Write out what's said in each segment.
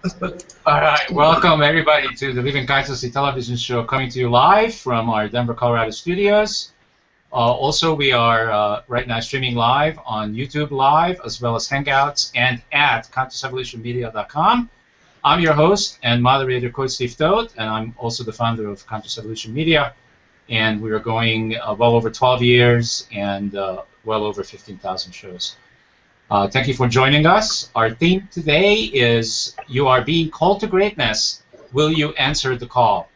All right, welcome everybody to the Living Consciously television show coming to you live from our Denver, Colorado studios. Also, we are right now streaming live on YouTube Live, as well as Hangouts and at ConsciousEvolutionMedia.com. I'm your host and moderator, Coach Steve Todt, and I'm also the founder of Conscious Evolution Media. And we are going well over 12 years and well over 15,000 shows. Thank you for joining us. Our theme today is You Are Being Called to Greatness. Will you answer the call?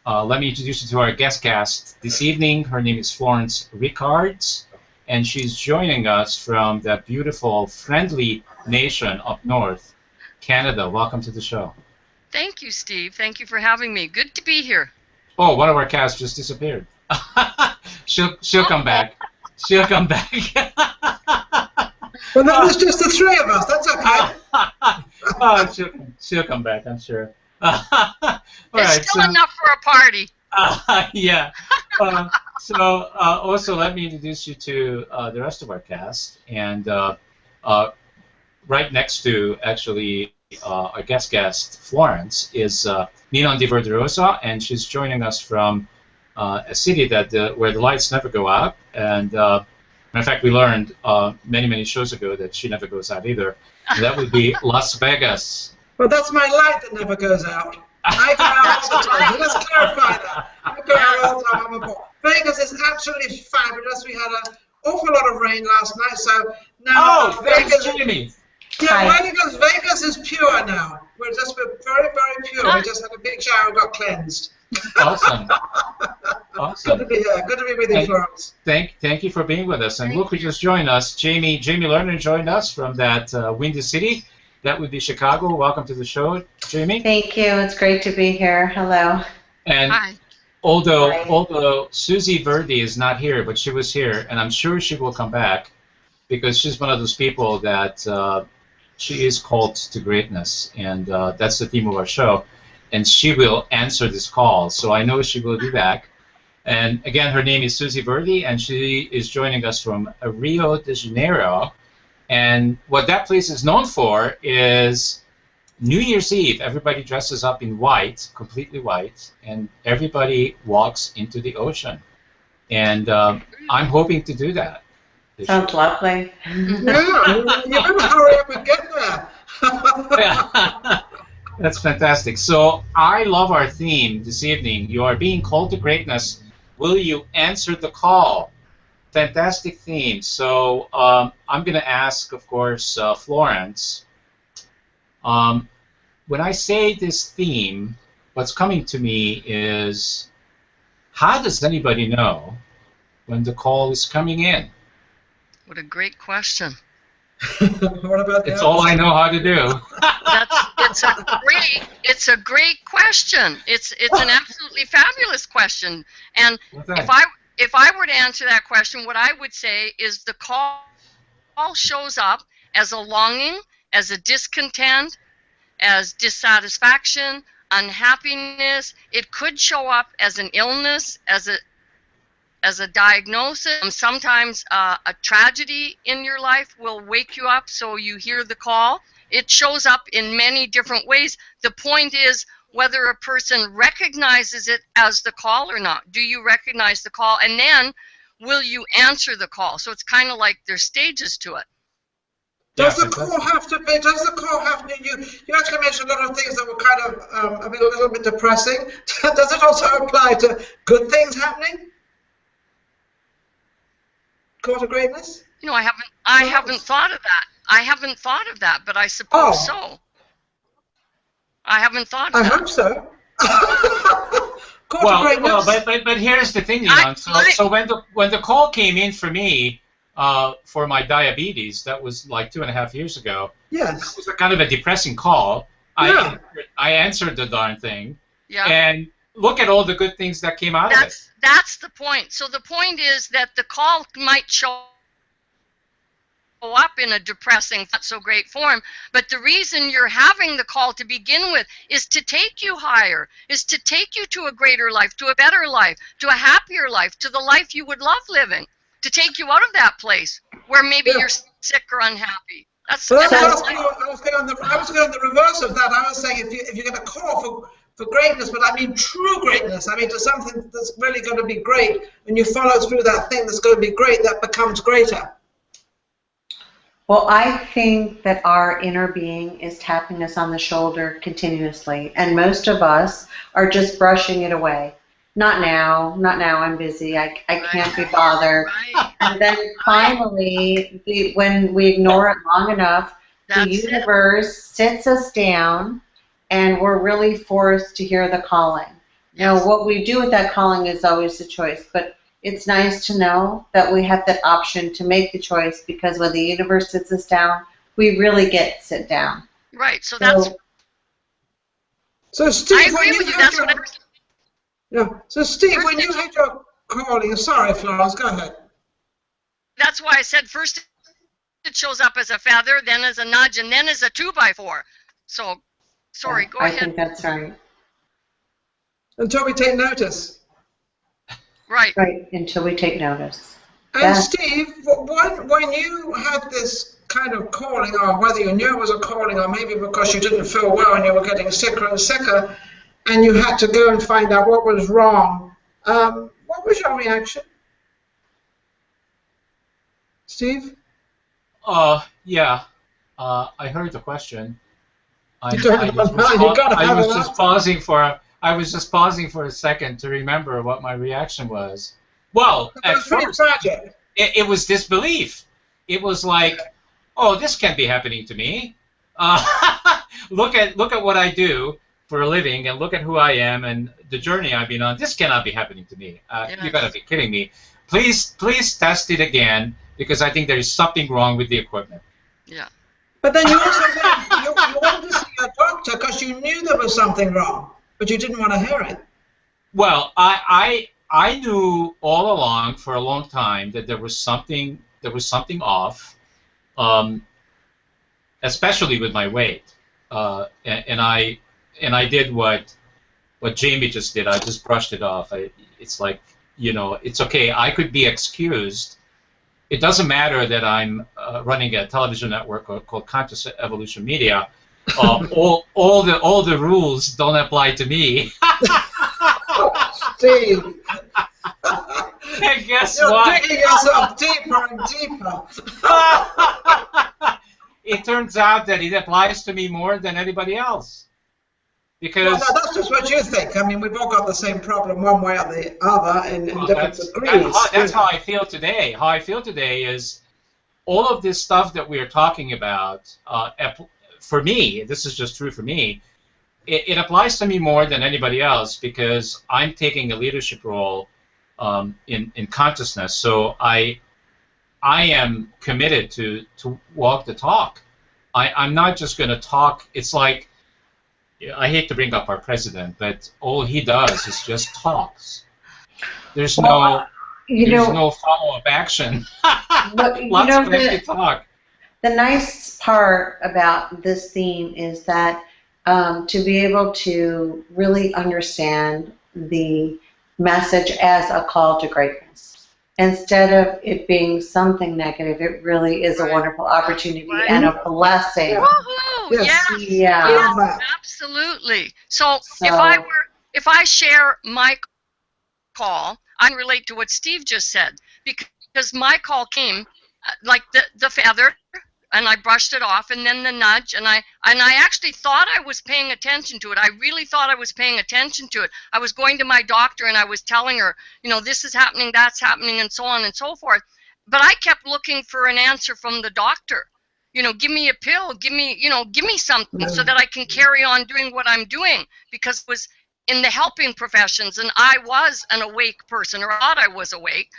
Let me introduce you to our guest this evening. Her name is Florence Rickards, and she's joining us from that beautiful, friendly nation up north, Canada. Welcome to the show. Thank you, Steve. Thank you for having me. Good to be here. Oh, one of our cast just disappeared. She'll come back. She'll come back. Well, that was just the three of us. That's okay. Oh, she'll come back, I'm sure. It's still enough for a party. Yeah. Also, let me introduce you to the rest of our cast. And right next to, actually, our guest, Florence, is Ninon de Verderosa, and she's joining us from a city that where the lights never go out. And in fact, we learned many shows ago that she never goes out either. And that would be Las Vegas. Well, that's my light that never goes out. I go out all the time. Let's clarify that. I go out all the time. I'm a ball. Vegas is absolutely fabulous. We had an awful lot of rain last night, so now Vegas, Jimmy. Yeah, Vegas is pure now. We're very pure. We just had a big shower and got cleansed. Awesome. Good to be here. Good to be with you, Florence. Thank you for being with us. And look who just joined us. Jamie Lerner joined us from that windy city. That would be Chicago. Welcome to the show, Jamie. Thank you. It's great to be here. Hello. And Hi. although Susie Verdi is not here, but she was here, and I'm sure she will come back because she's one of those people that she is called to greatness, and that's the theme of our show. And she will answer this call, so I know she will be back. And again, her name is Susie Verdi, and she is joining us from Rio de Janeiro. And what that place is known for is New Year's Eve. Everybody dresses up in white, completely white, and everybody walks into the ocean. And I'm hoping to do that. Sounds lovely. Yeah, you better hurry up and get there. Yeah. That's fantastic. So I love our theme this evening. You are being called to greatness. Will you answer the call? Fantastic theme. So I'm going to ask, of course, Florence. When I say this theme, what's coming to me is, how does anybody know when the call is coming in? What a great question. What about that? It's all I know how to do. It's a great question. It's an absolutely fabulous question. And if I were to answer that question, what I would say is the call shows up as a longing, as a discontent, as dissatisfaction, unhappiness. It could show up as an illness, as a diagnosis. Sometimes a tragedy in your life will wake you up so you hear the call. It shows up in many different ways. The point is whether a person recognizes it as the call or not. Do you recognize the call? And then will you answer the call? So it's kind of like there's stages to it. Does the call have to be? You actually mentioned a lot of things that were kind of a little bit depressing. Does it also apply to good things happening? Call to greatness? You know, I haven't thought of that. I haven't thought of that, but I suppose so. I haven't thought of that. I hope so. But here's the thing, Ninon. So when the call came in for me for my diabetes, that was like 2.5 years ago. Yes. It was a kind of a depressing call. Yeah. I answered the darn thing. Yeah. And look at all the good things that came out of it. That's the point. So the point is that the call might show up in a depressing, not so great form, but the reason you're having the call to begin with is to take you higher, is to take you to a greater life, to a better life, to a happier life, to the life you would love living, to take you out of that place where maybe you're sick or unhappy. That's, Well, and I that's was going the reverse of that. I was saying if you're going to call for greatness, but I mean true greatness. I mean to something that's really going to be great, and you follow through that thing that's going to be great, that becomes greater. Well, I think that our inner being is tapping us on the shoulder continuously, and most of us are just brushing it away. Not now, I'm busy, I can't be bothered. right. And then finally, when we ignore it long enough, the universe sits us down, and we're really forced to hear the calling. Now, what we do with that calling is always a choice, but it's nice to know that we have that option to make the choice, because when the universe sits us down, we really get to sit down. Right. So that's. So Steve, I agree with you. That's what. Yeah. So Steve, when you had your calling, sorry, Florence, go ahead. That's why I said first it shows up as a feather, then as a nudge, and then as a 2x4. So, sorry, go ahead. I think that's right. Until we take notice. Right. Right, until we take notice. And Steve, when you had this kind of calling, or whether you knew it was a calling, or maybe because you didn't feel well and you were getting sicker and sicker, and you had to go and find out what was wrong, what was your reaction? Steve? Yeah. I heard the question. I was just pausing for a second to remember what my reaction was. Well, at first, it was disbelief. It was like, oh, this can't be happening to me. Look at what I do for a living, and look at who I am and the journey I've been on. This cannot be happening to me. You gotta be kidding me. Please test it again, because I think there is something wrong with the equipment. Yeah. But then you also went to see a doctor because you knew there was something wrong, but you didn't want to hear it. Well, I knew all along for a long time that there was something off, especially with my weight, and I did what Jamie just did. I just brushed it off. It's like, it's okay. I could be excused. It doesn't matter that I'm running a television network called Conscious Evolution Media. All the rules don't apply to me. Steve. And guess You're what? digging yourself deeper and deeper. It turns out that it applies to me more than anybody else. Because well, no, that's just what you think. I mean, we've all got the same problem one way or the other in different degrees. That's how I feel today. How I feel today is all of this stuff that we are talking about, for me, this is just true for me, it applies to me more than anybody else, because I'm taking a leadership role in consciousness. So I am committed to walk the talk. I'm not just going to talk. It's like, I hate to bring up our president, but all he does is just talks. There's no follow-up action. Lots of empty talk. The nice part about this theme is that to be able to really understand the message as a call to greatness, instead of it being something negative, it really is a wonderful opportunity and a blessing. Woohoo! Yes. Yeah. Absolutely. So if I share my call, I can relate to what Steve just said, because my call came like the feather, and I brushed it off, and then the nudge, and I actually thought I was paying attention to it. I really thought I was paying attention to it. I was going to my doctor, and I was telling her, this is happening, that's happening, and so on and so forth. But I kept looking for an answer from the doctor. Give me a pill, give me something so that I can carry on doing what I'm doing, because it was in the helping professions, and I was an awake person, or thought I was awake.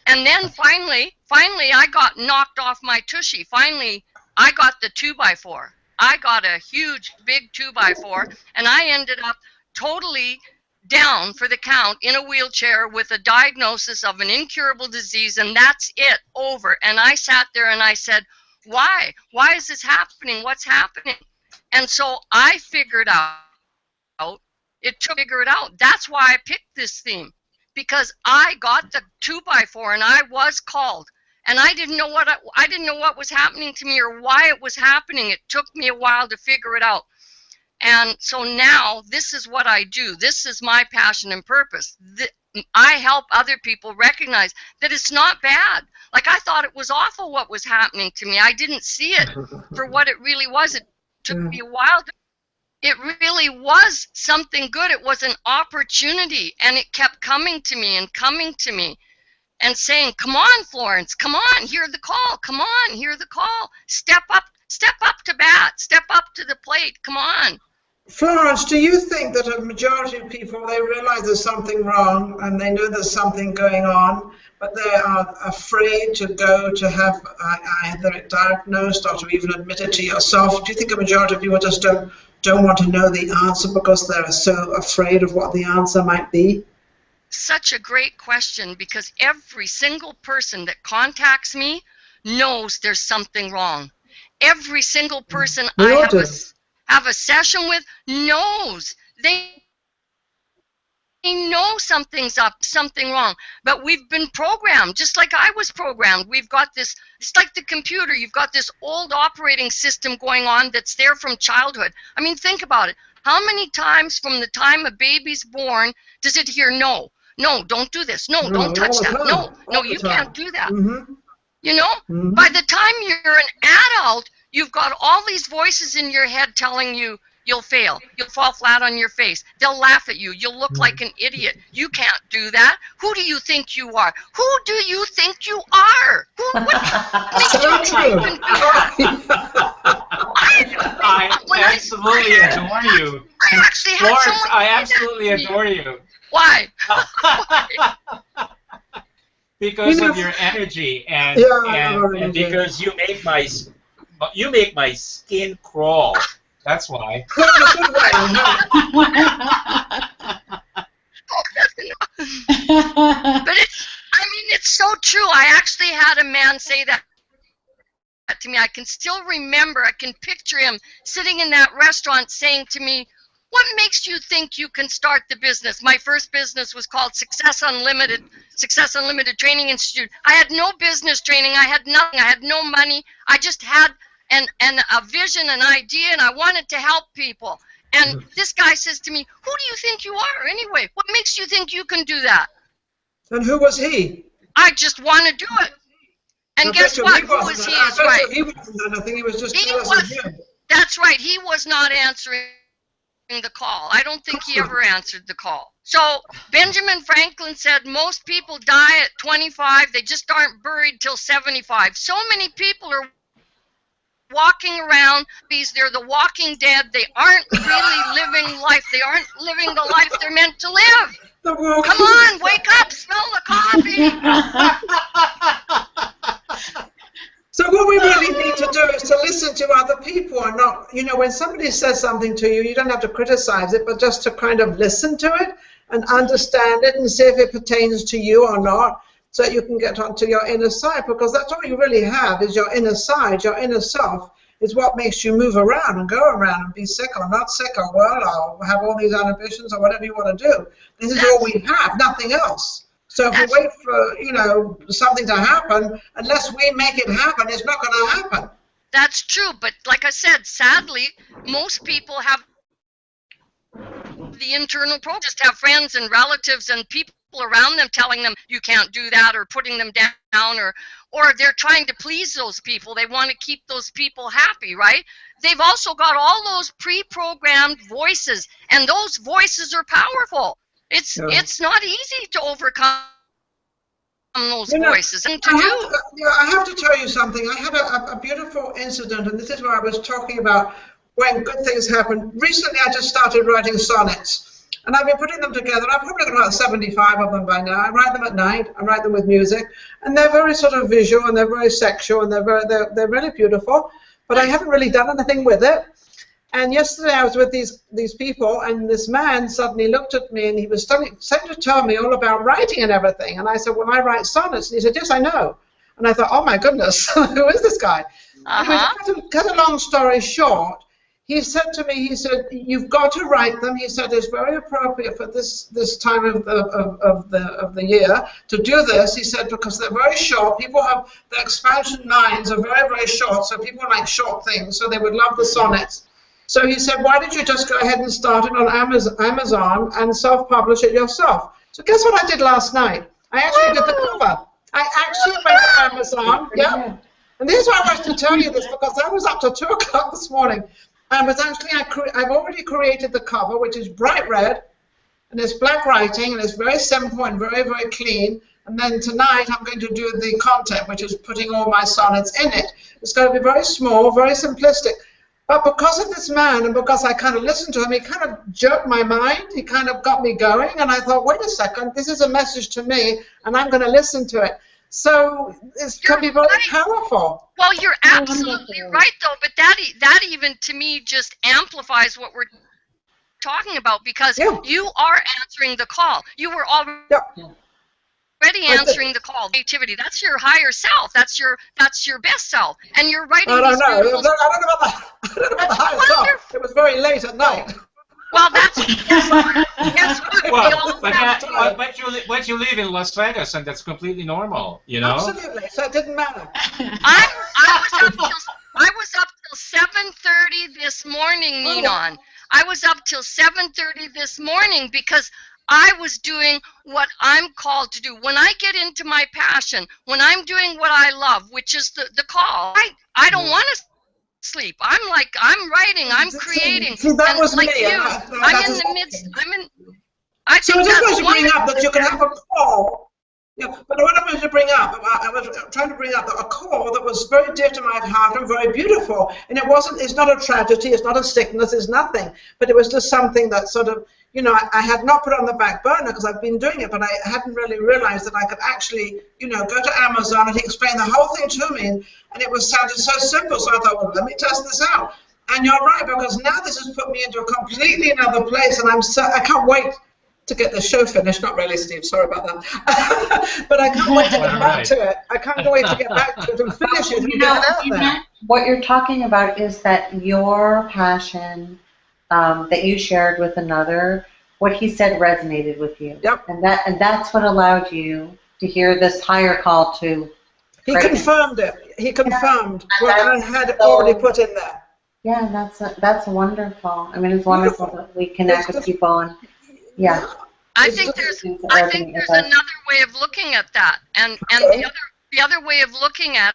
And then finally, I got knocked off my tushy. Finally, I got the 2x4. I got a huge, big 2x4, and I ended up totally down for the count in a wheelchair with a diagnosis of an incurable disease, and that's it, over. And I sat there and I said, why? Why is this happening? What's happening? And so I figured out, figure it out. That's why I picked this theme, because I got the 2x4 and I was called. and I didn't know what was happening to me or why it was happening. It took me a while to figure it out. And so now this is what I do. This is my passion and purpose. I help other people recognize that it's not bad. Like, I thought it was awful what was happening to me. I didn't see it for what it really was. It took me a while. It really was something good. It was an opportunity, and it kept coming to me and saying, come on, Florence, come on, hear the call. Come on, hear the call. Step up to bat. Step up to the plate. Come on. Florence, do you think that a majority of people, they realize there's something wrong and they know there's something going on, but they are afraid to go to have either it diagnosed or to even admit it to yourself? Do you think a majority of people just don't want to know the answer because they're so afraid of what the answer might be? Such a great question, because every single person that contacts me knows there's something wrong. Every single person I have a session with knows. They know something's up, something wrong. But we've been programmed, just like I was programmed. We've got this, it's like the computer. You've got this old operating system going on that's there from childhood. I mean, think about it. How many times from the time a baby's born does it hear no? No, don't do this. No, don't touch that. No, you can't do that. Mm-hmm. You know? Mm-hmm. By the time you're an adult, you've got all these voices in your head telling you you'll fail. You'll fall flat on your face. They'll laugh at you. You'll look like an idiot. You can't do that. Who do you think you are? Who do you think you are? What makes you think you can do that? I absolutely adore you. Florence, I absolutely adore you. Why? Because of your energy and because you make my skin crawl. That's why. But it's so true. I actually had a man say that to me. I can still remember, I can picture him sitting in that restaurant saying to me, what makes you think you can start the business? My first business was called Success Unlimited Training Institute. I had no business training. I had nothing. I had no money. I just had a vision, an idea, and I wanted to help people. And this guy says to me, who do you think you are anyway? What makes you think you can do that? And who was he? I just want to do it. And guess what? Who was he? Is right. He wasn't. I think he was just jealous of you. That's right. He was not answering the call. I don't think he ever answered the call. So Benjamin Franklin said most people die at 25. They just aren't buried till 75. So many people are walking around. They're the walking dead. They aren't really living life. They aren't living the life they're meant to live. Come on, wake up, smell the coffee. So what we really need to do is to listen to other people and not, when somebody says something to you, you don't have to criticize it, but just to kind of listen to it and understand it and see if it pertains to you or not, so that you can get onto your inner side, because that's all you really have is your inner side. Your inner self is what makes you move around and go around and be sick or not sick or well or have all these ambitions or whatever you want to do. This is all we have, nothing else. So if we wait for, something to happen, unless we make it happen, it's not going to happen. That's true, but like I said, sadly, most people have the internal problem. Just have friends and relatives and people around them telling them you can't do that or putting them down, or they're trying to please those people. They want to keep those people happy, right? They've also got all those pre-programmed voices, and those voices are powerful. It's not easy to overcome those voices. And I have to tell you something. I had a beautiful incident, and this is where I was talking about when good things happen. Recently, I just started writing sonnets, and I've been putting them together. I've probably got about 75 of them by now. I write them at night. I write them with music, and they're very sort of visual, and they're very sexual, and they're really beautiful. But I haven't really done anything with it. And yesterday I was with these people, and this man suddenly looked at me, and he was starting to tell me all about writing and everything. And I said, well, I write sonnets. And he said, yes, I know. And I thought, oh, my goodness, who is this guy? Anyway, to cut a long story short, he said to me, he said, you've got to write them. He said it's very appropriate for this time of the year to do this. He said because they're very short. People have the expansion 9s are very, very short, so people like short things, so they would love the sonnets. So he said, why don't you just go ahead and start it on Amazon and self-publish it yourself? So guess what I did last night? I actually did the cover. I actually went to Amazon. Yeah. And this is why I wanted to tell you this, because I was up till 2 o'clock this morning. And was actually, I've already created the cover, which is bright red, and it's black writing, and it's very simple and very, very clean. And then tonight I'm going to do the content, which is putting all my sonnets in it. It's going to be very small, very simplistic. But because of this man, and because I kind of listened to him, he kind of jerked my mind. He kind of got me going, and I thought, wait a second, this is a message to me, and I'm going to listen to it. So it can be very powerful. Well, you're absolutely right, though. But that even to me just amplifies what we're talking about, because you are answering the call. You were already answering the call. Creativity. That's your higher self. That's your best self. And you're writing. I don't know. I don't know about the higher self. It was very late at night. Well, that's what but you live in Las Vegas, and that's completely normal, you know. Absolutely. So it didn't matter. I was up till 7:30 this morning, Ninon. I was up till 7:30 this morning because I was doing what I'm called to do. When I get into my passion, when I'm doing what I love, which is the call, I don't want to sleep. I'm writing, I'm creating. See, that was like me. you. I'm in the midst. I so think I just that's wanted to bring up that you can have a call. Yeah, but what I wanted to bring up, I was trying to bring up a call that was very dear to my heart and very beautiful. And it's not a tragedy, it's not a sickness, it's nothing. But it was just something that sort of, you know, I had not put on the back burner because I've been doing it, but I hadn't really realized that I could actually, you know, go to Amazon and he explained the whole thing to me. And it sounded so simple, so I thought, well, let me test this out. And you're right, because now this has put me into a completely another place, and I can't wait to get the show finished. Not really, Steve, sorry about that. But I can't wait to get back to it. I can't wait to get back to it and finish it and get it out there. What you're talking about is that your passion that you shared with another, what he said resonated with you. Yep. And that's what allowed you to hear this higher call to. He confirmed it. He confirmed what I had already put in there. Yeah, that's wonderful. I mean, it's wonderful that we connect with people and. Yeah. I think there's another way of looking at that, and the other way of looking at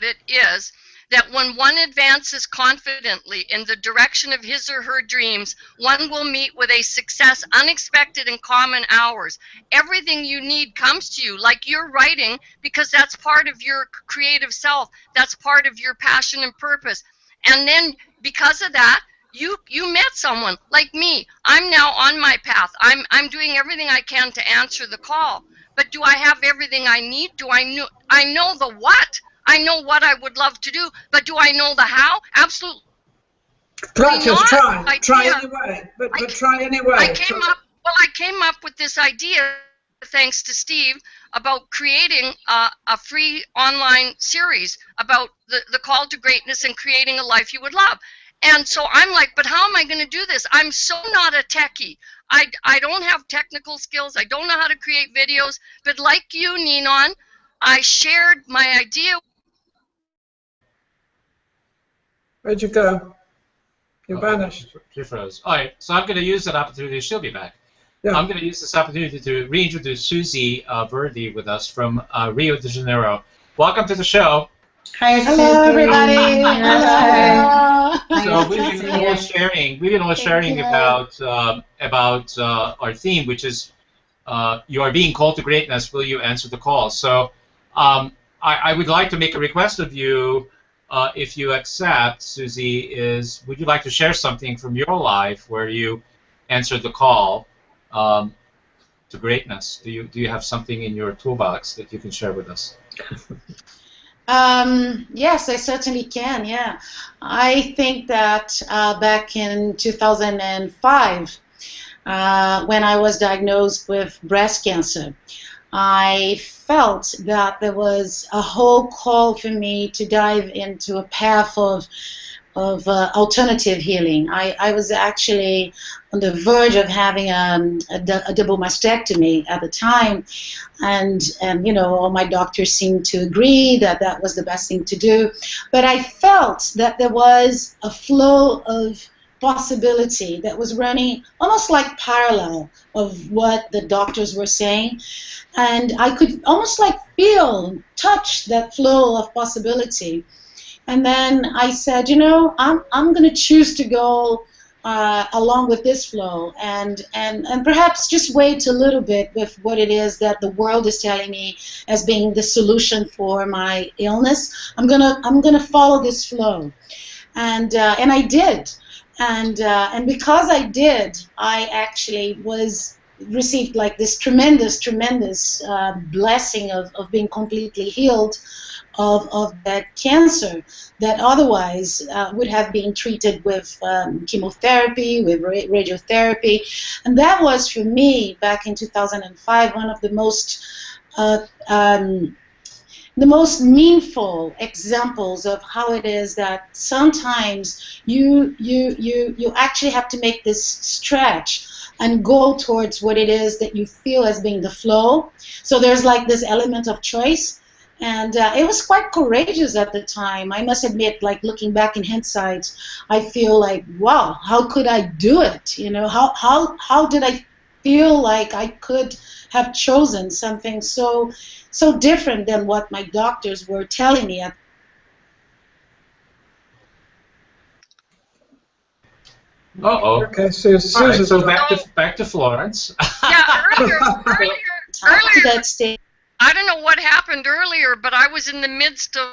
it is that when one advances confidently in the direction of his or her dreams, one will meet with a success unexpected in common hours. Everything you need comes to you, like you're writing, because that's part of your creative self. That's part of your passion and purpose. And then because of that, you met someone like me. I'm now on my path. I'm doing everything I can to answer the call. But do I have everything I need? I know the what? I know what I would love to do, but do I know the how? Absolutely. Practice, try anyway. But try anyway. I came up with this idea, thanks to Steve, about creating a free online series about the call to greatness and creating a life you would love. And so I'm like, but how am I going to do this? I'm so not a techie. I don't have technical skills. I don't know how to create videos. But like you, Ninon, I shared my idea. Where'd you go? You vanished. She froze. All right, so I'm going to use that opportunity. She'll be back. Yeah. I'm going to use this opportunity to reintroduce Susie Verdi with us from Rio de Janeiro. Welcome to the show. Hi, hello, everybody. Hello. So we've been all sharing about our theme, which is you are being called to greatness. Will you answer the call? So I would like to make a request of you, if you accept, Susie. Would you like to share something from your life where you answered the call to greatness? Do you have something in your toolbox that you can share with us? Yes, I certainly can, yeah. I think that back in 2005, when I was diagnosed with breast cancer, I felt that there was a whole call for me to dive into a path of alternative healing. I was actually on the verge of having a double mastectomy at the time, and you know, all my doctors seemed to agree that that was the best thing to do. But I felt that there was a flow of possibility that was running almost like parallel of what the doctors were saying, and I could almost like feel, touch that flow of possibility. And then I said, you know, I'm going to choose to go along with this flow, and perhaps just wait a little bit with what it is that the world is telling me as being the solution for my illness. I'm gonna follow this flow, and I did. And because I did, I actually received like this tremendous blessing of being completely healed of that cancer that otherwise would have been treated with chemotherapy, with radiotherapy. And that was, for me, back in 2005, one of the most meaningful examples of how it is that sometimes you actually have to make this stretch and go towards what it is that you feel as being the flow. So there's like this element of choice, and it was quite courageous at the time. I must admit, like looking back in hindsight, I feel like, wow, how could I do it? You know, how did I feel like I could have chosen something so different than what my doctors were telling me at. Uh-oh. Okay, Susan. All right, so back to Florence. Yeah, earlier, To that stage. I don't know what happened earlier, but I was in the midst of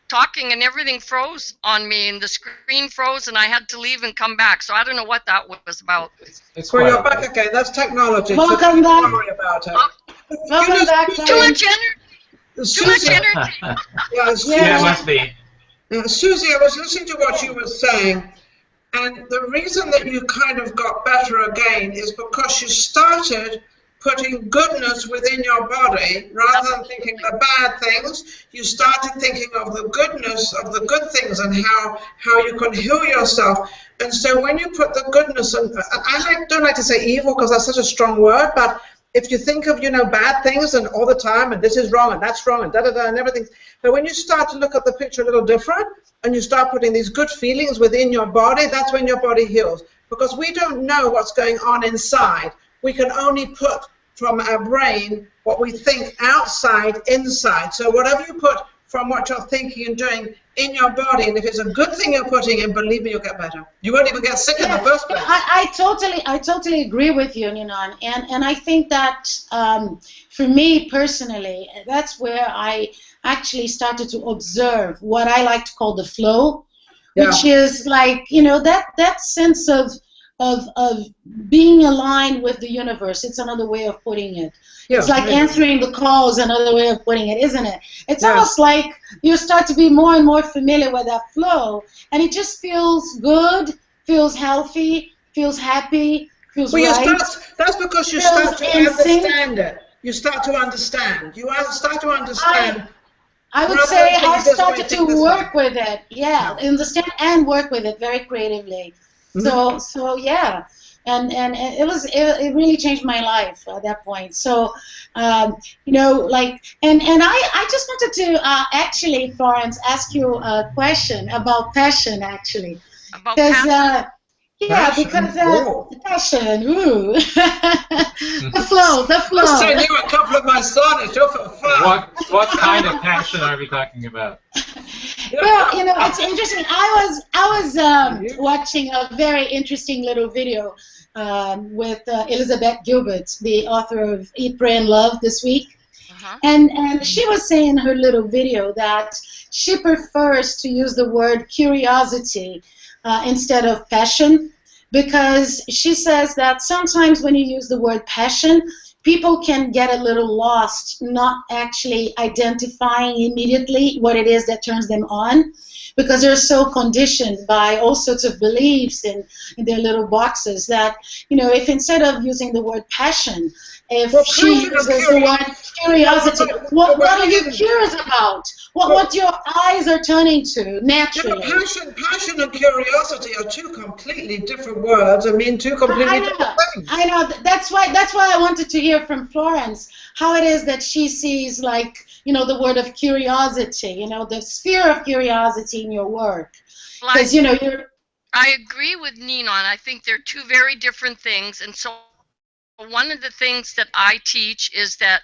talking and everything froze on me, and the screen froze, and I had to leave and come back. So I don't know what that was about. It's Well, you're quiet. back again. That's technology. Welcome so back. don't worry about it. Welcome back. Too much energy. Too much Susie, energy. yes, Yeah, it must be. Susie, I was listening to what you were saying, and the reason that you kind of got better again is because you started putting goodness within your body rather than thinking the bad things. You started thinking of the goodness of the good things and how you can heal yourself. And so when you put the goodness, and I don't like to say evil because that's such a strong word, but if you think of, you know, bad things and all the time, and this is wrong and that's wrong and da-da-da and everything, but when you start to look at the picture a little different and you start putting these good feelings within your body, that's when your body heals. Because we don't know what's going on inside. We can only put from our brain what we think outside, inside. So whatever you put from what you're thinking and doing in your body, and if it's a good thing you're putting in, believe me, you'll get better. You won't even get sick in the first place. I totally agree with you, Ninon, and I think that for me personally, that's where I actually started to observe what I like to call the flow, which is like, you know, that sense of being aligned with the universe. It's another way of putting it. Yeah, it's like answering the calls, another way of putting it, isn't it? It's almost like you start to be more and more familiar with that flow, and it just feels good, feels healthy, feels happy, feels right. That's because you start to understand it. You start to understand. You start to understand. I would say I started to work with it. Yeah, understand and work with it very creatively. So yeah, and it really changed my life at that point. So you know, like, and I just wanted to actually, Florence, ask you a question about passion, actually, because passion, ooh, the flow. I'll send you a couple of my sonnets just for fun. What kind of passion are we talking about? Well, you know, it's interesting. I was watching a very interesting little video with Elizabeth Gilbert, the author of Eat, Pray, and Love, this week. And she was saying in her little video that she prefers to use the word curiosity instead of passion, because she says that sometimes when you use the word passion, people can get a little lost, not actually identifying immediately what it is that turns them on. because they're so conditioned by all sorts of beliefs in their little boxes that, if instead of using the word passion, if she uses the word curiosity, what are you curious about? What your eyes are turning to naturally? Passion and curiosity are two completely different words. I mean, two completely different things. I know. That's why I wanted to hear from Florence how it is that she sees, like, the word of curiosity, the sphere of curiosity in your work. Because, I agree with Ninon. I think they're two very different things. And so one of the things that I teach is that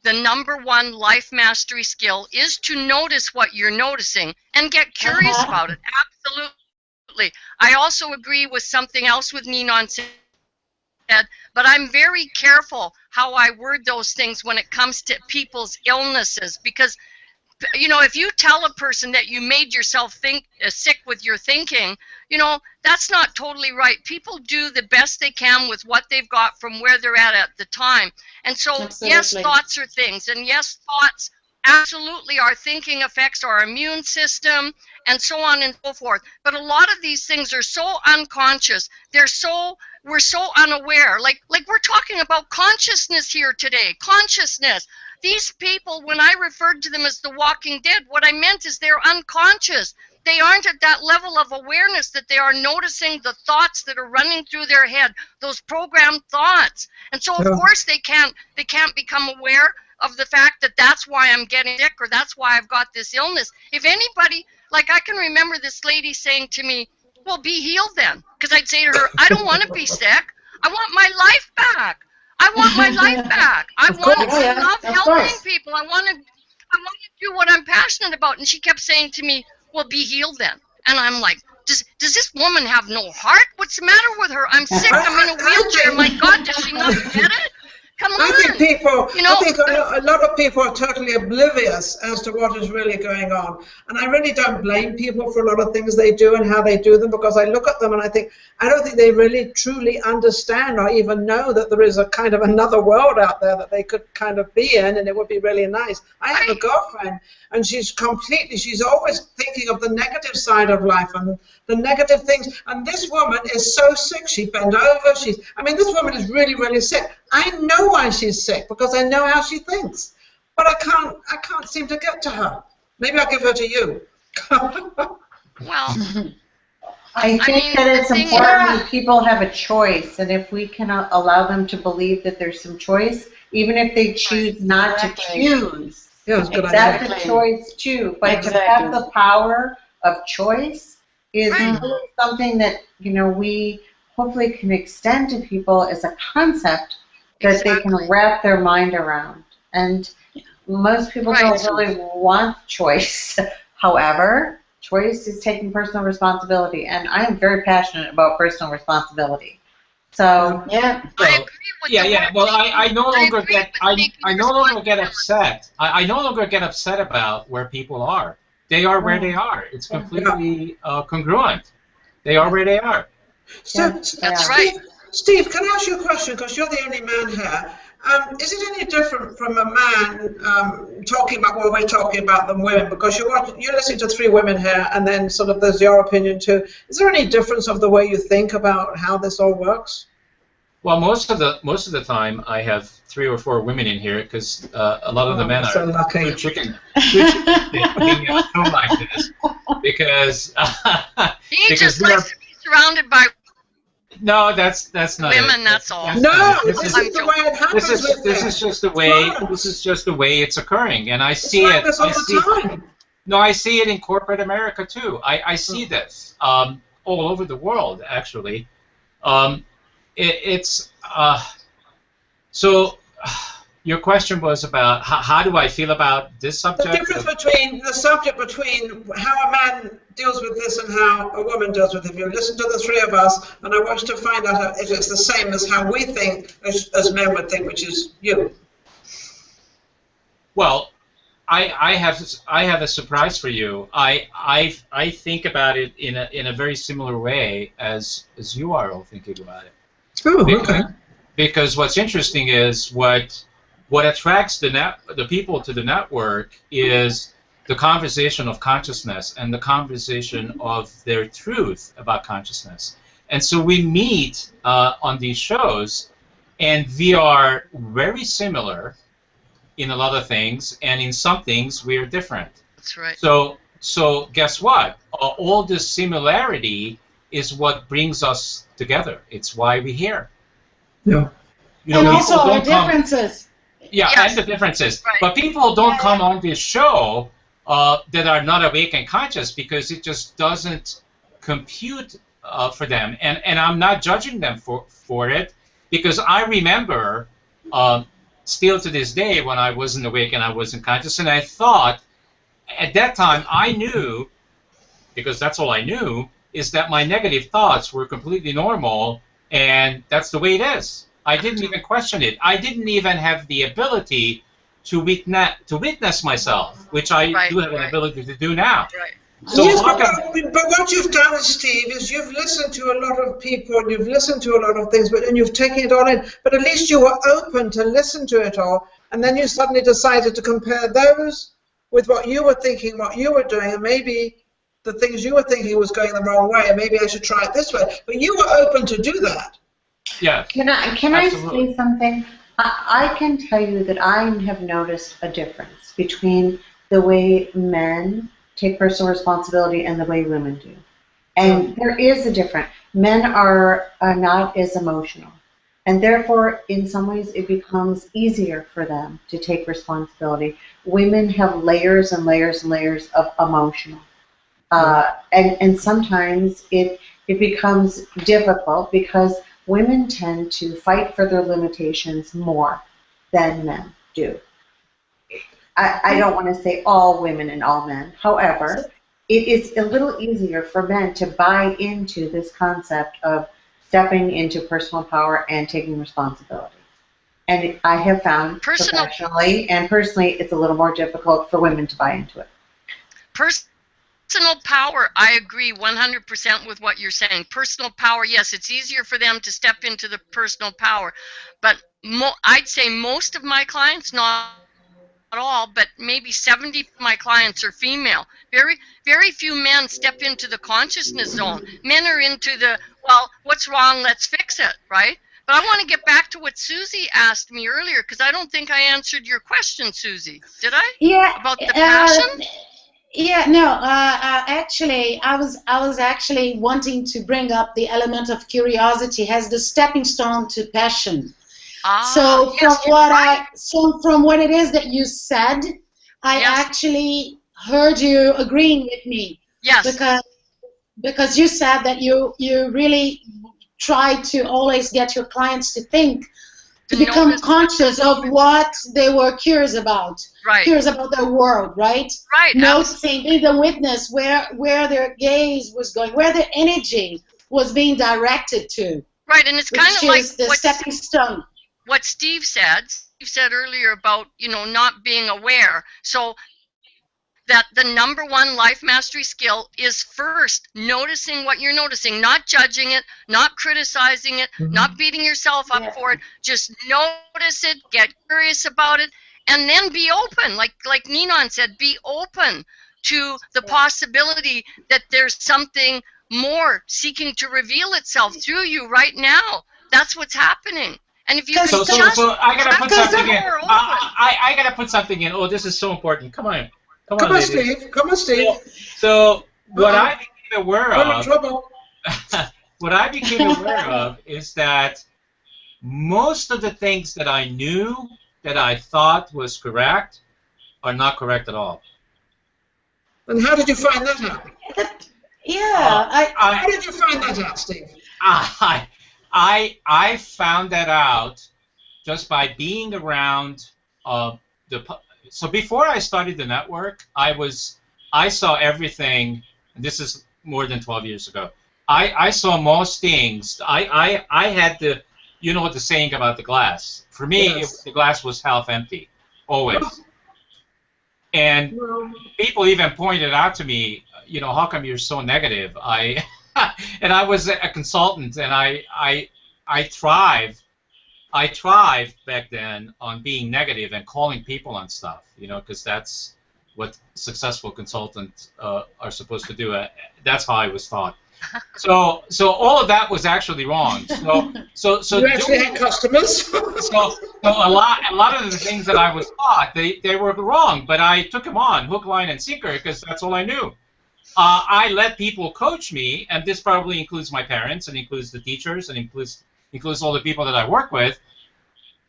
the #1 life mastery skill is to notice what you're noticing and get curious about it. Absolutely. I also agree with something else with Ninon said, but I'm very careful how I word those things when it comes to people's illnesses, because if you tell a person that you made yourself sick with your thinking, that's not totally right. People do the best they can with what they've got from where they're at the time. And so, Absolutely. Yes, thoughts are things. And yes, thoughts absolutely are thinking affects our immune system and so on and so forth. But a lot of these things are so unconscious. We're so unaware. Like we're talking about consciousness here today. Consciousness. These people, when I referred to them as the walking dead, what I meant is they're unconscious. They aren't at that level of awareness that they are noticing the thoughts that are running through their head, those programmed thoughts. And so, of course, they can't become aware of the fact that that's why I'm getting sick or that's why I've got this illness. If anybody, like I can remember this lady saying to me, well, be healed then. Because I'd say to her, I don't want to be sick. I want my life back. I want my life back. I love helping people. I want to do what I'm passionate about. And she kept saying to me, well, be healed then. And I'm like, does this woman have no heart? What's the matter with her? I'm sick. I'm in a wheelchair. My God, does she not get it? Come on. I think a lot of people are totally oblivious as to what is really going on. And I really don't blame people for a lot of things they do and how they do them, because I look at them and I don't think they really truly understand or even know that there is a kind of another world out there that they could kind of be in, and it would be really nice. I have a girlfriend, and she's always thinking of the negative side of life and the negative things. And this woman is so sick. She bent over. This woman is really, really sick. I know why she's sick, because I know how she thinks. But I can't seem to get to her. Maybe I'll give her to you. Well, I think that it's important that people have a choice, and if we can allow them to believe that there's some choice, even if they choose not to choose, that's a choice too. But to have the power of choice is really something that we hopefully can extend to people as a concept that they can wrap their mind around. And most people don't really want choice. However, choice is taking personal responsibility, and I am very passionate about personal responsibility. So I agree with you. Well, I no longer get upset. I no longer get upset about where people are. They are where they are. It's completely congruent. They are where they are. So, that's right. Steve, can I ask you a question? Because you're the only man here. Is it any different from a man talking about what we're talking about than women? Because you're listening to 3 women here, and then sort of there's your opinion too. Is there any difference of the way you think about how this all works? Well, most of the time I have 3 or 4 women in here, because a lot of the men so are lucky. chicken being like this, because he just likes to be surrounded by. No, that's not women. It. That's all. This is the way it happens. This is just the way. This is just the way it's occurring, and I see it. I see it in corporate America too. I see this all over the world, actually. So your question was about how do I feel about this subject? The difference between how a man deals with this and how a woman deals with it. If you listen to the 3 of us, and I want to find out if it's the same as how we think as men would think, which is you. Well, I have a surprise for you. I think about it in a very similar way as you are all thinking about it. Oh, okay. Because what's interesting is what attracts the people to the network is the conversation of consciousness and the conversation of their truth about consciousness. And so we meet on these shows, and we are very similar in a lot of things, and in some things we are different. That's right. So guess what? All this similarity is what brings us together. It's why we're here. Yeah. You know, and also our differences. Yeah, yes. And the differences. Right. But people don't come on this show that are not awake and conscious because it just doesn't compute for them. And I'm not judging them for it, because I remember still to this day when I wasn't awake and I wasn't conscious, and I thought at that time I knew, because that's all I knew, is that my negative thoughts were completely normal, and that's the way it is. I didn't even question it. I didn't even have the ability to witness myself, which I do have an ability to do now. Right. So yes, but what you've done, Steve, is you've listened to a lot of people, and you've listened to a lot of things, and you've taken it all in. But at least you were open to listen to it all, and then you suddenly decided to compare those with what you were thinking, what you were doing, and maybe the things you were thinking was going the wrong way, and maybe I should try it this way. But you were open to do that. Yeah. Can I say something? I can tell you that I have noticed a difference between the way men take personal responsibility and the way women do. And there is a difference. Men are not as emotional. And therefore, in some ways, it becomes easier for them to take responsibility. Women have layers and layers and layers of emotional. And sometimes it becomes difficult because women tend to fight for their limitations more than men do. I don't want to say all women and all men. However, it is a little easier for men to buy into this concept of stepping into personal power and taking responsibility. And I have found professionally and personally it's a little more difficult for women to buy into it. Personal power, I agree 100% with what you're saying. Personal power, yes, it's easier for them to step into the personal power. But I'd say most of my clients, not all, but maybe 70 of my clients are female. Very, very few men step into the consciousness zone. Men are into the, well, what's wrong, let's fix it, right? But I want to get back to what Susie asked me earlier, because I don't think I answered your question, Susie. Did I? Yeah. About the passion? Yeah, no, actually, I was actually wanting to bring up the element of curiosity as the stepping stone to passion. So from what it is that you said, I actually heard you agreeing with me. Yes. Because you said that you really try to always get your clients to think, to become conscious of what they were curious about. Right. Curious about their world, right? Right. Noticing, being the witness where their gaze was going, where their energy was being directed to. Right, and it's kind of like the stepping stone. What Steve said. Steve said earlier about, not being aware. So that the number one life mastery skill is first noticing what you're noticing, not judging it, not criticizing it, not beating yourself up for it. Just notice it, get curious about it, and then be open. Like Ninon said, be open to the possibility that there's something more seeking to reveal itself through you right now. That's what's happening. And if you so I gotta put something in. I gotta put something in. Oh, this is so important. Come on, Steve. Come on, Steve. So what I became aware I'm in trouble. What I became aware of is that most of the things that I knew that I thought was correct are not correct at all. And how did you find that out? How did you find that out, Steve? I found that out just by being around so before I started the network, I saw everything. This is more than 12 years ago. I saw most things. I had the, you know what the saying about the glass. For me, the glass was half empty, always. And people even pointed out to me, how come you're so negative? And I was a consultant, and I thrived back then on being negative and calling people on stuff, because that's what successful consultants are supposed to do. That's how I was taught. So all of that was actually wrong. So you actually had customers. so a lot of the things that I was taught, they were wrong, but I took them on hook, line, and sinker because that's all I knew. I let people coach me, and this probably includes my parents, and includes the teachers, and includes all the people that I work with.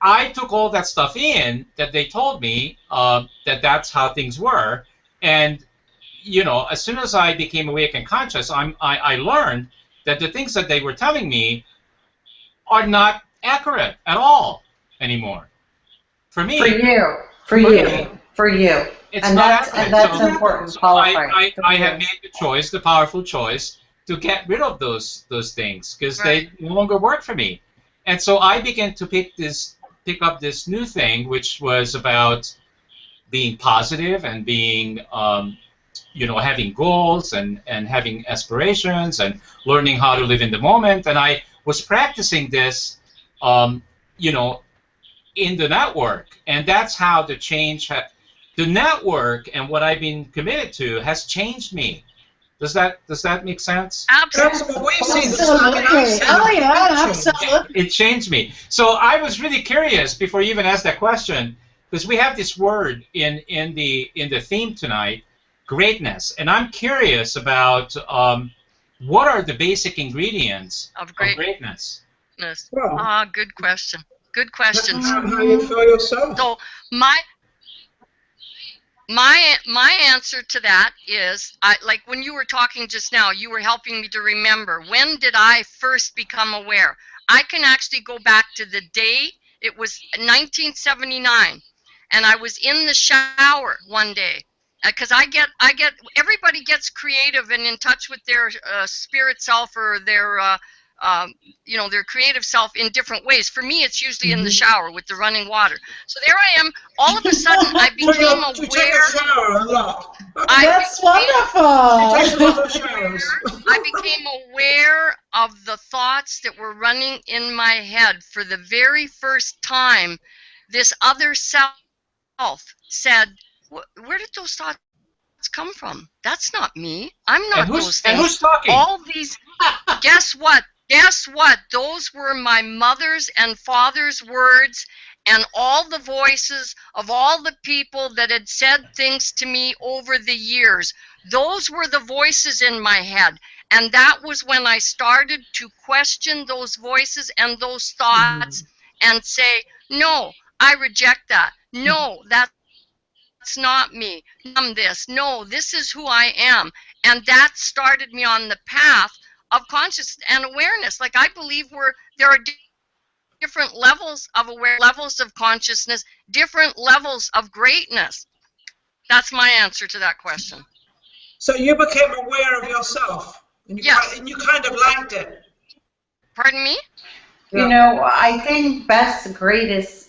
I took all that stuff in that they told me that's how things were, and as soon as I became awake and conscious, I learned that the things that they were telling me are not accurate at all anymore. For me. For you. It's and not that's important. So I have made the choice, the powerful choice, to get rid of those things because they no longer work for me. And so I began to pick up this new thing, which was about being positive and being having goals and having aspirations and learning how to live in the moment. And I was practicing this, in the network. And that's how the change, the network and what I've been committed to has changed me. Does that make sense? Absolutely. Oh yeah, absolutely. It changed me. So I was really curious before you even asked that question, because we have this word in the theme tonight, greatness, and I'm curious about what are the basic ingredients of greatness? Well, good question. Good question. How you feel yourself. So my answer to that is, like when you were talking just now, you were helping me to remember, when did I first become aware? I can actually go back to the day, it was 1979, and I was in the shower one day, because everybody gets creative and in touch with their spirit self or their their creative self in different ways. For me, it's usually in the shower with the running water. So there I am. All of a sudden, I became aware. You take a shower a lot. That's wonderful. I became aware of the thoughts that were running in my head for the very first time. This other self said, "Where did those thoughts come from? That's not me. I'm not those things." And who's talking? All these. Guess what? Guess what? Those were my mother's and father's words, and all the voices of all the people that had said things to me over the years. Those were the voices in my head. And that was when I started to question those voices and those thoughts and say, no, I reject that. No, that's not me. I'm this. No, this is who I am. And that started me on the path of consciousness and awareness. Like, I believe there are different levels of levels of consciousness, different levels of greatness. That's my answer to that question. So you became aware of yourself, and you kind of liked it. Pardon me? I think greatness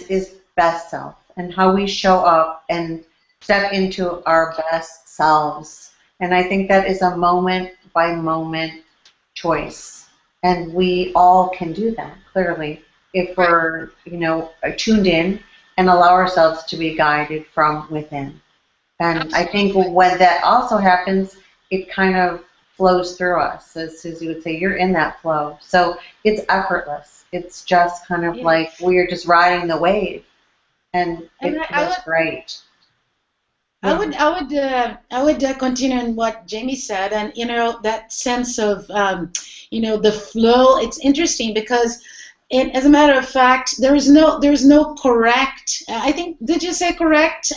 is best self, and how we show up and step into our best selves. And I think that is a moment-by-moment choice. And we all can do that, clearly, if we're, tuned in and allow ourselves to be guided from within. And I think when that also happens, it kind of flows through us. As Susie would say, you're in that flow. So it's effortless. It's just kind of like we're just riding the wave. And it feels great. I would continue on what Jamie said, and that sense of the flow. It's interesting because, as a matter of fact, there's no correct. I think, did you say correct,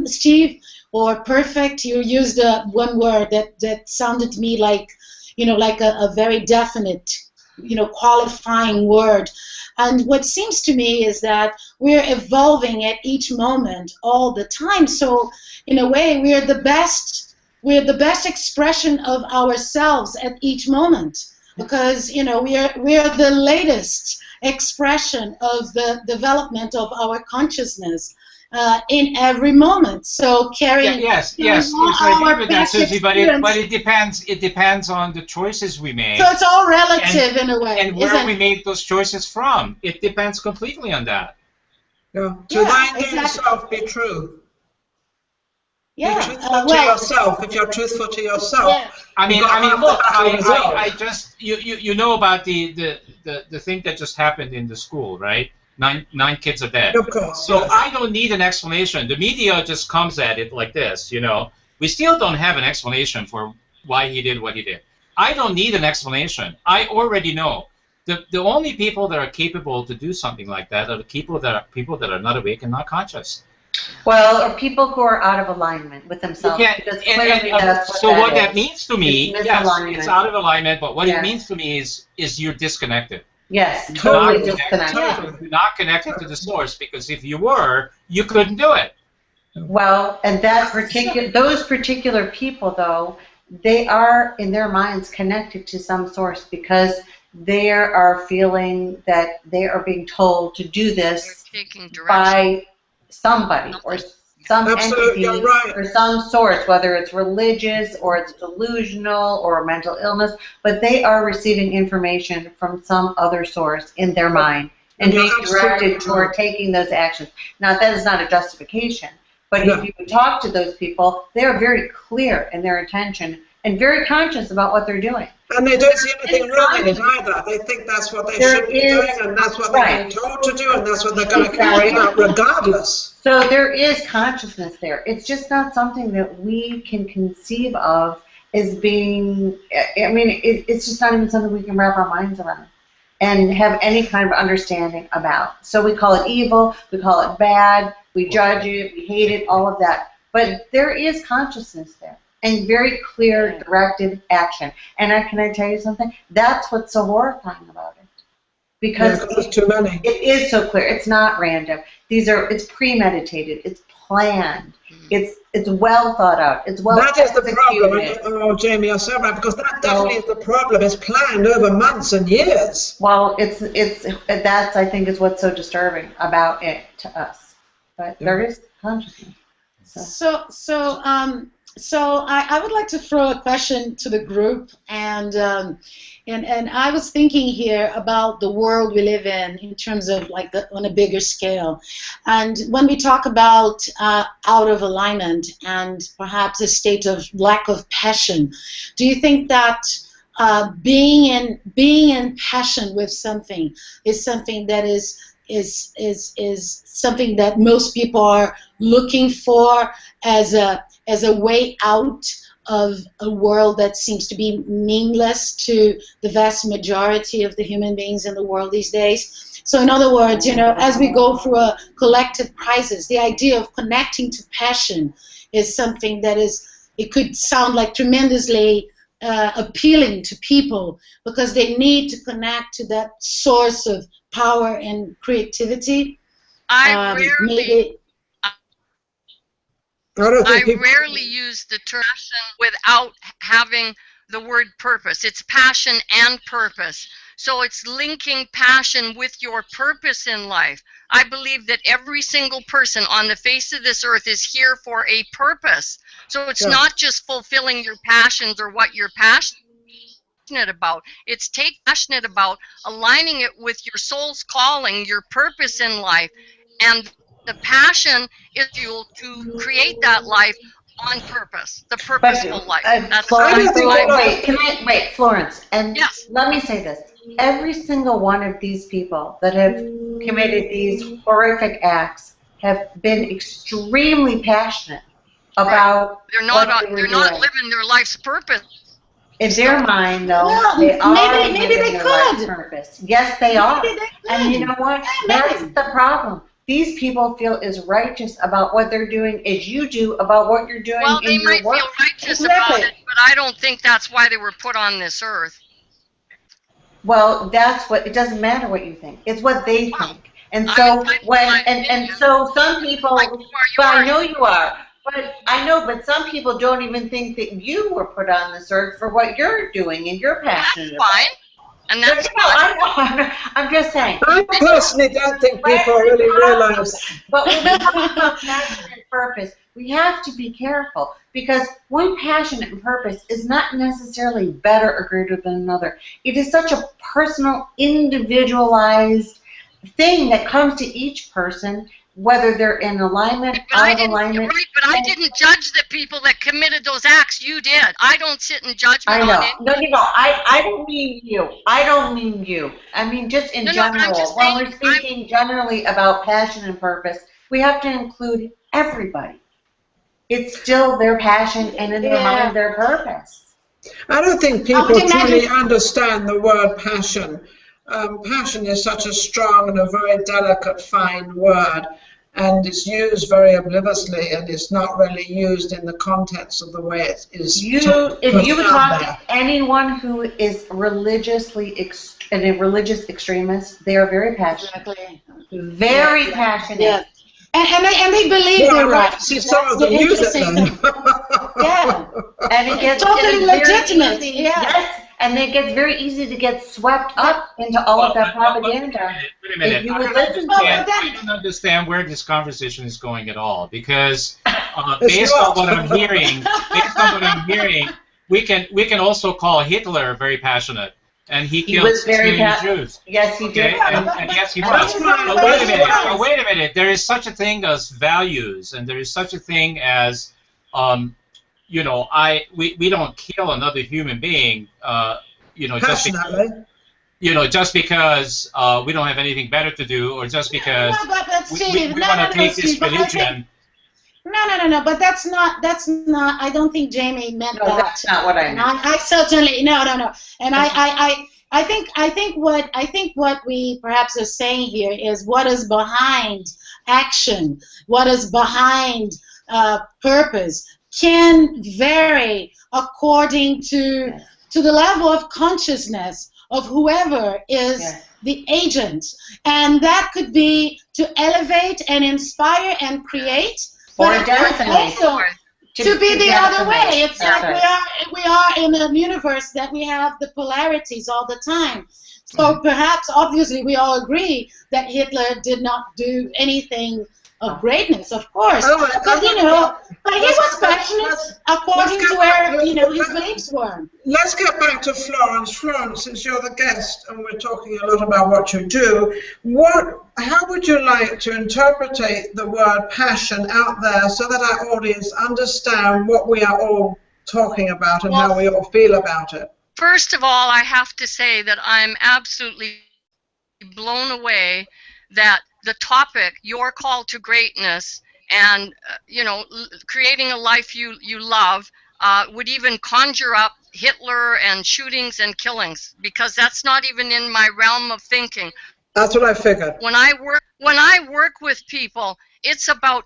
Steve, or perfect? You used one word that sounded to me like a very definite, qualifying word. And what seems to me is that we're evolving at each moment all the time. So in a way, we're the best expression of ourselves at each moment, because we are the latest expression of the development of our consciousness in every moment. So carrying yes, I agree with that, Susie. But it depends on the choices we make. So it's all relative in a way. And where we make those choices from, it depends completely on that. Yeah. To thine own self be true. Yeah. Be truthful to yourself. If you're truthful to yourself. Yeah. I mean, look, I just, you know about the thing that just happened in the school, right? Nine kids are dead. Of course. So I don't need an explanation. The media just comes at it like this, you know. We still don't have an explanation for why he did what he did. I don't need an explanation. I already know. The only people that are capable to do something like that are the people that are not awake and not conscious. Well, or people who are out of alignment with themselves. So what that means to me, yes, it's out of alignment, but what Yes. it means to me is you're disconnected. Yes, totally Not disconnected. You're not connected to the source, because if you were, you couldn't do it. Well, and those particular people, though, they are in their minds connected to some source because they are feeling that they are being told to do this by somebody or some entity or some source, whether it's religious or it's delusional or mental illness, but they are receiving information from some other source in their mind and being directed toward taking those actions. Now, that is not a justification, but if you talk to those people, they are very clear in their intention and very conscious about what they're doing. And they don't see anything wrong in it either. They think that's what they should be doing, and that's what they're being told to do, and that's what they're going to carry out regardless. So there is consciousness there. It's just not something that we can conceive of as being, I mean, it's just not even something we can wrap our minds around and have any kind of understanding about. So we call it evil, we call it bad, we judge it, we hate it, all of that. But there is consciousness there. And very clear, directed action. And can I tell you something? That's what's so horrifying about it. Because there's too many. It is so clear. It's not random. It's premeditated. It's planned. It's well thought out. It's well executed. That is the problem. Oh, Jamie, you're so right, because that definitely is the problem. It's planned over months and years. Well, that's, I think, is what's so disturbing about it to us. But there is consciousness. So I would like to throw a question to the group, and I was thinking here about the world we live in terms of on a bigger scale, and when we talk about out of alignment and perhaps a state of lack of passion, do you think that being in passion with something is something that is something that most people are looking for as a way out of a world that seems to be meaningless to the vast majority of the human beings in the world these days? So in other words, as we go through a collective crisis, the idea of connecting to passion is something that it could sound like tremendously appealing to people because they need to connect to that source of power and creativity. I rarely use the term passion without having the word purpose. It's passion and purpose. So it's linking passion with your purpose in life. I believe that every single person on the face of this earth is here for a purpose. So it's not just fulfilling your passions or what you're passionate about. It's passionate about aligning it with your soul's calling, your purpose in life. And the passion is fuel to create that life on purpose, the purposeful life. That's wait, Florence, and let me say this. Every single one of these people that have committed these horrific acts have been extremely passionate about they're not living their life's purpose. In their mind, though, they are maybe they could. Purpose. Yes, they are. And you know what? That's the problem. These people feel as righteous about what they're doing as you do about what you're doing in your work. Well, they might feel righteous about it, but I don't think that's why they were put on this earth. Well, it doesn't matter what you think. It's what they think. And so so some people, I know you are, but some people don't even think that you were put on this earth for what you're doing and you're passionate about. Fine. And that's I'm just saying. I personally don't think people really realize. But when we talk about passion and purpose, we have to be careful because one passion and purpose is not necessarily better or greater than another. It is such a personal, individualized thing that comes to each person whether they're in alignment, out of alignment. Right, but I didn't judge the people that committed those acts. You did. I don't sit in judgment I know. on it. No, I don't mean you. I don't mean you. I mean just in general. When we're speaking generally about passion and purpose, we have to include everybody. It's still their passion and in their mind their purpose. I don't think people truly understand the word passion. Passion is such a strong and a very delicate, fine word, and it's used very obliviously, and it's not really used in the context of the way it is. If you talk to anyone who is a religious extremist, they are very passionate. Very passionate. Yes. And they believe they're right. See, some of them use it then. Yeah. And it gets totally legitimate. Yes. And it gets very easy to get swept up into all of that propaganda. Wait a minute. If you would listen to I don't understand where this conversation is going at all, because based on what I'm hearing, we can also call Hitler very passionate, and he killed 6 million Jews. Yes, he did. And yes, he was. But wait a minute. There is such a thing as values, and there is such a thing as you know, we don't kill another human being, you know, just because we don't have anything better to do, or just because we want to take this religion. No. But that's not. I don't think Jamie meant that. That's not what I meant. I certainly no. And I think what we perhaps are saying here is what is behind action, what is behind purpose, can vary according to the level of consciousness of whoever is the agent, and that could be to elevate and inspire and create, or decimate. To be the other way. It's like we are in a universe that we have the polarities all the time. So perhaps, obviously, we all agree that Hitler did not do anything of greatness, of course. But he was passionate according to where his beliefs were. Let's get back to Florence. Florence, since you're the guest and we're talking a lot about what you do, how would you like to interpret the word passion out there so that our audience understand what we are all talking about and how we all feel about it? First of all, I have to say that I'm absolutely blown away that the topic, your call to greatness, and creating a life you love, would even conjure up Hitler and shootings and killings, because that's not even in my realm of thinking. That's what I figured. When I work with people, it's about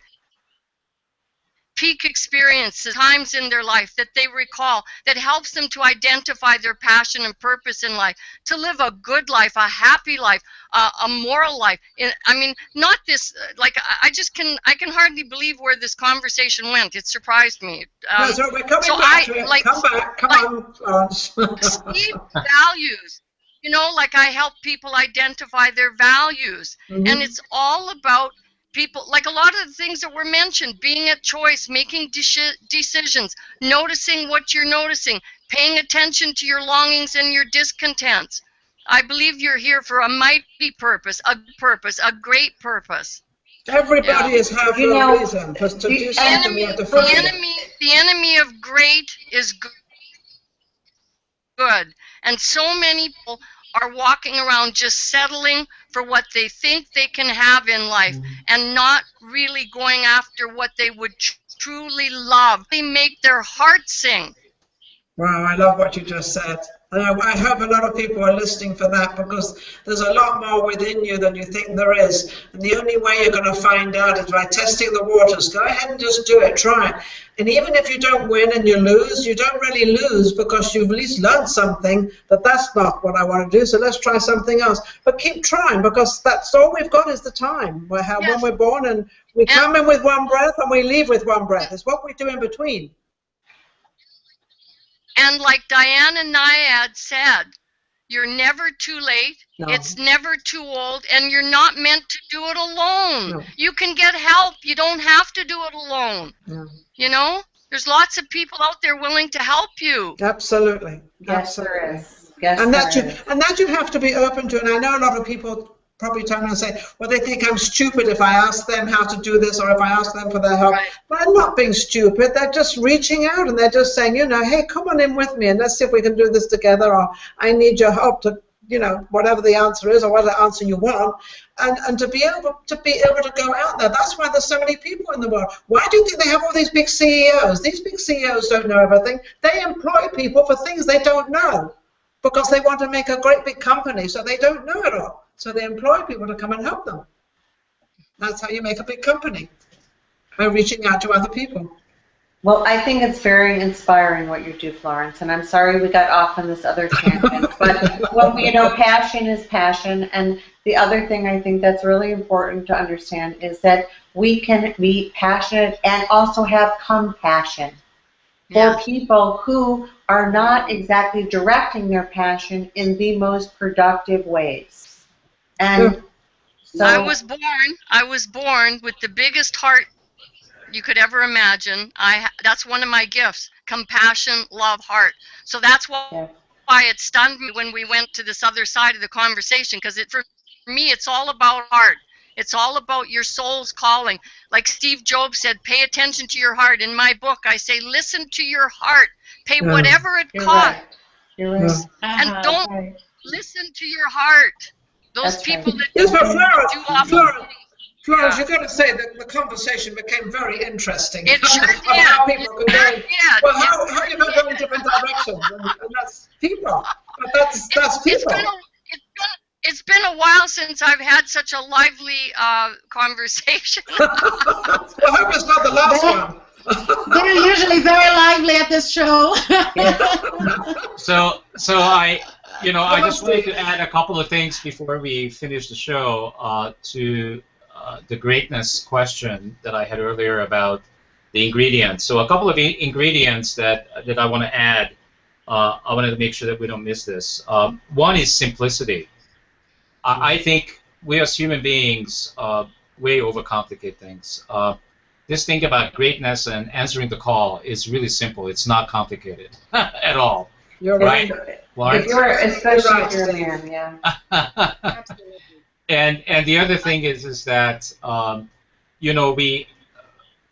peak experiences, times in their life that they recall, that helps them to identify their passion and purpose in life, to live a good life, a happy life, a moral life. I mean, not this, I can hardly believe where this conversation went. It surprised me. So we're coming back to it. Come on, Florence. Deep values. I help people identify their values. And it's all about people, like a lot of the things that were mentioned, being at choice, making decisions, noticing what you're noticing, paying attention to your longings and your discontents. I believe you're here for a mighty purpose, a great purpose. Everybody is here for a reason. The enemy of great is good. And so many people are walking around just settling for what they think they can have in life and not really going after what they would truly love. They make their heart sing. Wow, I love what you just said. I hope a lot of people are listening for that, because there's a lot more within you than you think there is. And the only way you're going to find out is by testing the waters. Go ahead and just do it. Try it. And even if you don't win and you lose, you don't really lose, because you've at least learned something that that's not what I want to do, so let's try something else. But keep trying, because that's all we've got is the time. When we're born, and we come in with one breath and we leave with one breath. It's what we do in between. And like Diana Nyad said, you're never too late, it's never too old, and you're not meant to do it alone. No. You can get help. You don't have to do it alone. No. There's lots of people out there willing to help you. Absolutely. Yes, there is. Yes, and that you have to be open to. And I know a lot of people probably turn around and say, well, they think I'm stupid if I ask them how to do this or if I ask them for their help. Right. But I'm not being stupid. They're just reaching out and they're just saying, you know, hey, come on in with me and let's see if we can do this together, or I need your help to, you know, whatever the answer is or whatever answer you want. And to be able to go out there. That's why there's so many people in the world. Why do you think they have all these big CEOs? These big CEOs don't know everything. They employ people for things they don't know because they want to make a great big company, so they don't know it all. So they employ people to come and help them. That's how you make a big company, by reaching out to other people. Well, I think it's very inspiring what you do, Florence, and I'm sorry we got off on this other tangent, but well, you know, passion is passion, and the other thing I think that's really important to understand is that we can be passionate and also have compassion for people who are not exactly directing their passion in the most productive ways. And so I was born with the biggest heart you could ever imagine. That's one of my gifts: compassion, love, heart. So that's why it stunned me when we went to this other side of the conversation, because for me it's all about heart. It's all about your soul's calling. Like Steve Jobs said, pay attention to your heart. In my book, I say, listen to your heart. Pay whatever it costs. Right. You're right. And don't listen to your heart. Those people that yes, but do awful. Florence, you've got to say that the conversation became very interesting. It sure did. How people could go, well, Yeah. how you might go in different directions, and that's people. But that's people. It's been a while since I've had such a lively conversation. Well, I hope it's not the last one. They're usually very lively at this show. So I just wanted to add a couple of things before we finish the show to the greatness question that I had earlier about the ingredients. So a couple of ingredients that I want to add. I wanted to make sure that we don't miss this. One is simplicity. I think we as human beings way overcomplicate things. This thing about greatness and answering the call is really simple. It's not complicated at all. You're right. Lawrence? Especially if you're a man, yeah. Absolutely. And the other thing is that you know,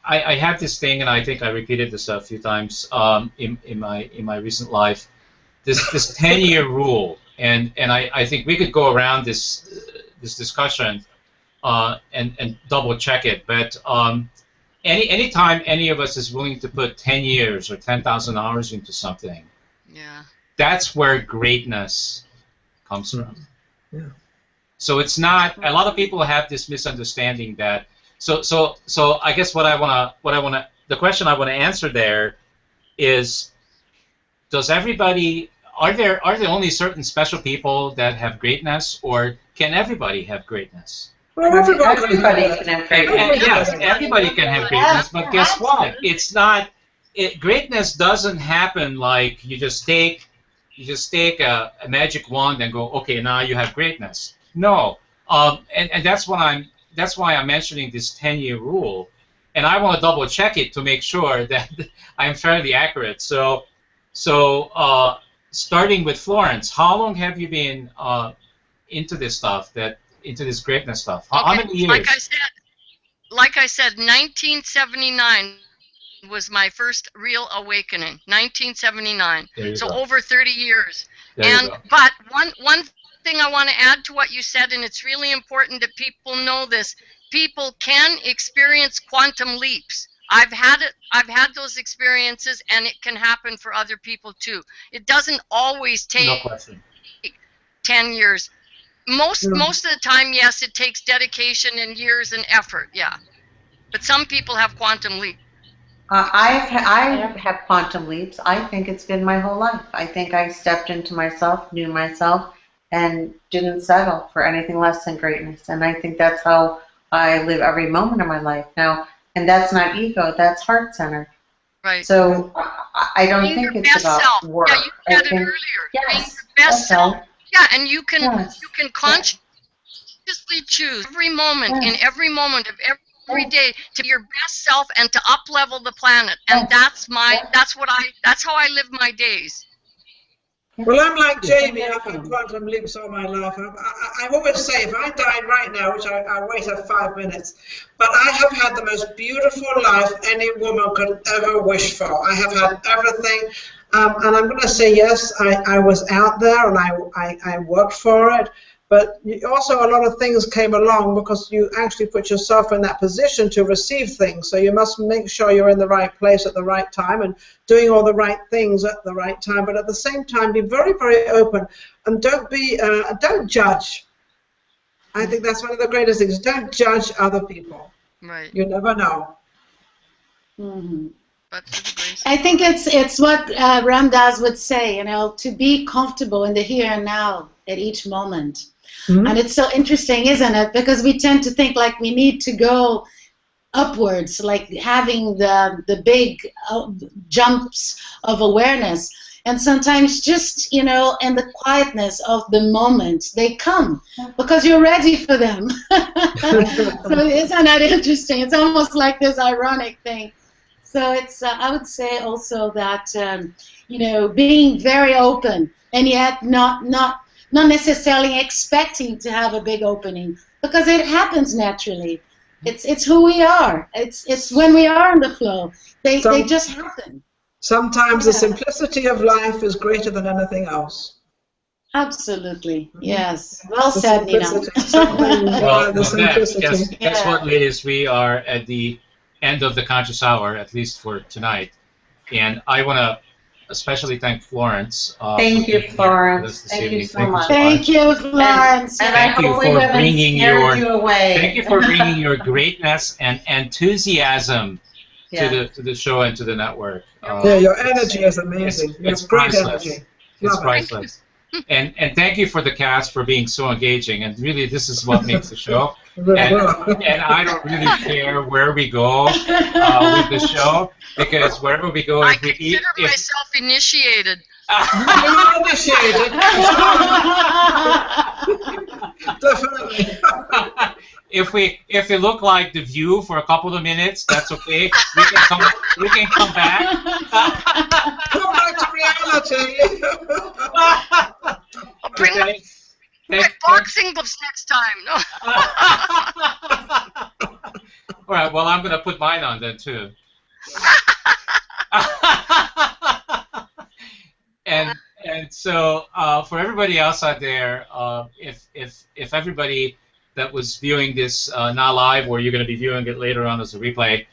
I have this thing, and I think I repeated this a few times in my recent life. This 10-year rule, and I think we could go around this discussion and double check it, but anytime any of us is willing to put 10 years or 10,000 hours into something, that's where greatness comes from. Yeah. So it's not. A lot of people have this misunderstanding that. So I guess the question I want to answer there is, does everybody? Are there only certain special people that have greatness, or can everybody have greatness? Well, everybody can have greatness. Yes, everybody can have greatness, but guess what? It's not. Greatness doesn't happen like you just take a magic wand and go, okay, now you have greatness. No, and that's why I'm mentioning this 10-year rule, and I want to double check it to make sure that I am fairly accurate. So starting with Florence, how long have you been into this stuff, into this greatness stuff? How many years? Like I said, 1979 was my first real awakening. 1979. So go. Over 30 years. But one thing I want to add to what you said, and it's really important that people know this: people can experience quantum leaps. I've had those experiences, and it can happen for other people too. It doesn't always take 10 years. Most of the time, yes, it takes dedication and years and effort, but some people have quantum leaps. I've had quantum leaps. I think it's been my whole life. I think I stepped into myself, knew myself, and didn't settle for anything less than greatness. And I think that's how I live every moment of my life now. And that's not ego, that's heart-centered. Right. So I don't think it's about work. Yeah, you said it earlier. Yes, being your best self. Yeah, and you can consciously choose every moment, in every moment of every day, to be your best self and to up-level the planet. And that's how I live my days. Well, I'm like Jamie. I've had quantum leaps all my life. I always say, if I died right now, which I wait 5 minutes, but I have had the most beautiful life any woman could ever wish for. I have had everything, and I'm going to say yes. I was out there, and I worked for it. But also a lot of things came along because you actually put yourself in that position to receive things. So you must make sure you're in the right place at the right time and doing all the right things at the right time. But at the same time, be very, very open and don't judge. I think that's one of the greatest things. Don't judge other people. Right. You never know. Mm-hmm. But I think it's what Ram Dass would say, to be comfortable in the here and now at each moment. Mm-hmm. And it's so interesting, isn't it? Because we tend to think like we need to go upwards, like having the big jumps of awareness. And sometimes just, in the quietness of the moment, they come because you're ready for them. So isn't that interesting? It's almost like this ironic thing. So it's, I would say also that, being very open and yet not necessarily expecting to have a big opening, because it happens naturally. It's who we are. It's when we are in the flow. They just happen. Sometimes the simplicity of life is greater than anything else. Absolutely. Yes. Well said, Nina. Well, guess what, ladies? We are at the end of the Conscious Hour, at least for tonight. And I want to especially thank Florence. Thank you, Florence. Thank you so much. Thank you, Florence. And thank you for bringing your greatness and enthusiasm to the show and to the network. Your energy is amazing. It's priceless. It's priceless. And thank you for the cast for being so engaging. And really, this is what makes the show. And I don't really care where we go with the show, because wherever we go, I consider myself initiated. Initiated. Definitely. If we look like The View for a couple of minutes, that's okay. We can come back. Come back to reality. Bring boxing gloves next time. No. All right. Well, I'm gonna put mine on then too. And so for everybody else out there, if everybody that was viewing this not live, or you're going to be viewing it later on as a replay,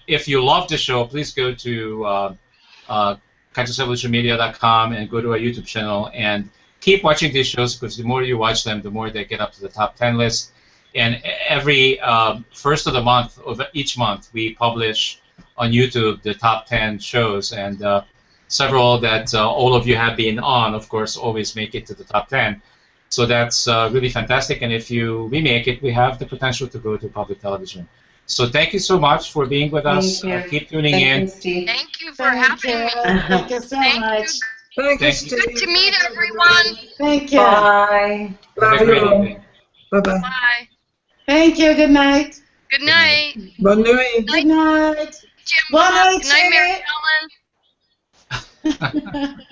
if you love the show, please go to ConsciousEvolutionMedia.com and go to our YouTube channel and keep watching these shows, because the more you watch them, the more they get up to the top 10 list. And every first of the month, of each month, we publish on YouTube the top 10 shows, and several that all of you have been on, of course, always make it to the top 10. So that's really fantastic, and if we make it, we have the potential to go to public television. So thank you so much for being with us. Keep tuning in. Thank you for having me. Thank you so much. Thank you, Steve. Good to meet everyone. Thank you. Bye. Have a great evening. Bye-bye. Bye. Thank you. Good night. Good night. Bonne nuit. Good night. Jim. Bonne nuit. Good night, Mary Ellen.